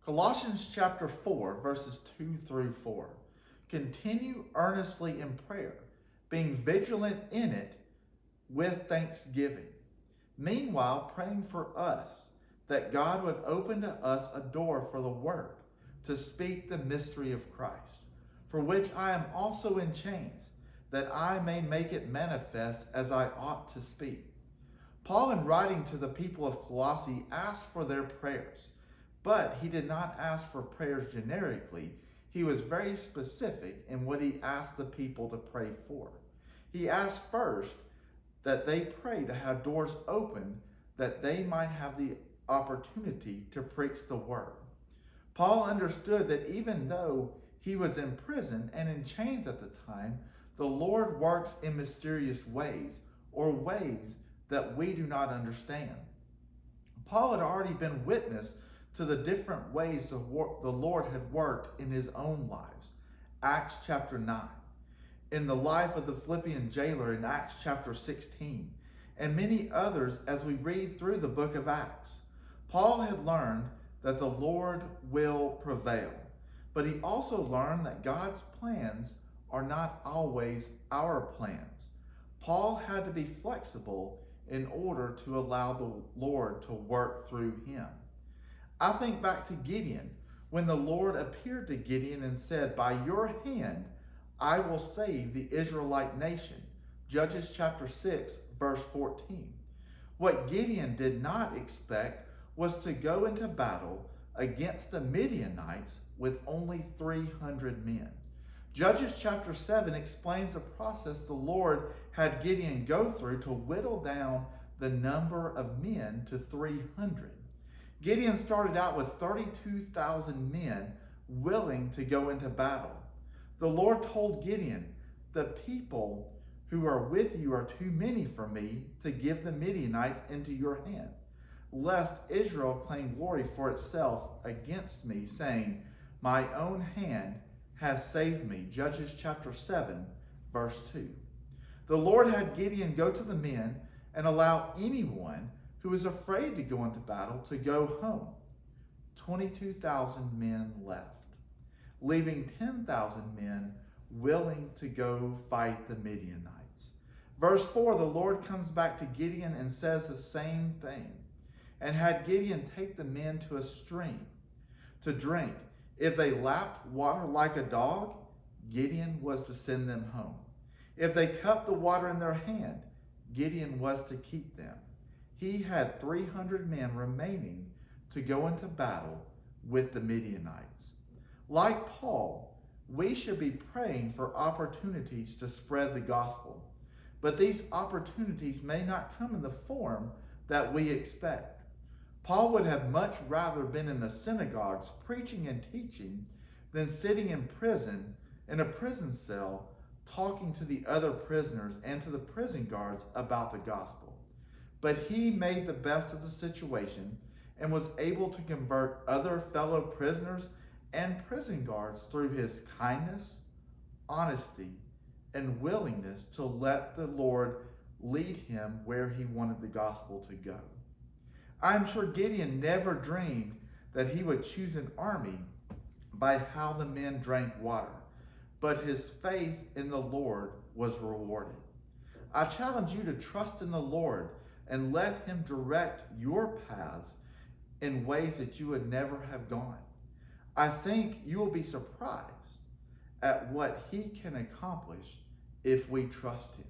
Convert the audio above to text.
Colossians chapter 4, verses 2 through 4. Continue earnestly in prayer, being vigilant in it with thanksgiving. Meanwhile, praying for us, that God would open to us a door for the word, to speak the mystery of Christ, for which I am also in chains, that I may make it manifest as I ought to speak. Paul, in writing to the people of Colossae, asked for their prayers, but he did not ask for prayers generically. He was very specific in what he asked the people to pray for. He asked first that they pray to have doors open, that they might have the opportunity to preach the word. Paul understood that even though he was in prison and in chains at the time, the Lord works in mysterious ways, or ways that we do not understand. Paul had already been witness to the different ways the Lord had worked in his own lives. Acts chapter 9. In the life of the Philippian jailer in Acts chapter 16. And many others as we read through the book of Acts. Paul had learned that the Lord will prevail. But he also learned that God's plans are not always our plans. Paul had to be flexible in order to allow the Lord to work through him. I think back to Gideon, when the Lord appeared to Gideon and said, "By your hand I will save the Israelite nation." Judges chapter 6, verse 14. What Gideon did not expect was to go into battle against the Midianites with only 300 men. Judges chapter 7 explains the process the Lord had Gideon go through to whittle down the number of men to 300. Gideon started out with 32,000 men willing to go into battle. The Lord told Gideon, "The people who are with you are too many for me to give the Midianites into your hand, lest Israel claim glory for itself against me, saying, 'My own hand has saved me.'" Judges chapter 7, verse 2. The Lord had Gideon go to the men and allow anyone who was afraid to go into battle to go home. 22,000 men left, leaving 10,000 men willing to go fight the Midianites. Verse 4, the Lord comes back to Gideon and says the same thing, and had Gideon take the men to a stream to drink. If they lapped water like a dog, Gideon was to send them home. If they cupped the water in their hand, Gideon was to keep them. He had 300 men remaining to go into battle with the Midianites. Like Paul, we should be praying for opportunities to spread the gospel, but these opportunities may not come in the form that we expect. Paul would have much rather been in the synagogues preaching and teaching than sitting in prison, in a prison cell, talking to the other prisoners and to the prison guards about the gospel. But he made the best of the situation and was able to convert other fellow prisoners and prison guards through his kindness, honesty, and willingness to let the Lord lead him where he wanted the gospel to go. I'm sure Gideon never dreamed that he would choose an army by how the men drank water, but his faith in the Lord was rewarded. I challenge you to trust in the Lord and let him direct your paths in ways that you would never have gone. I think you will be surprised at what he can accomplish if we trust him.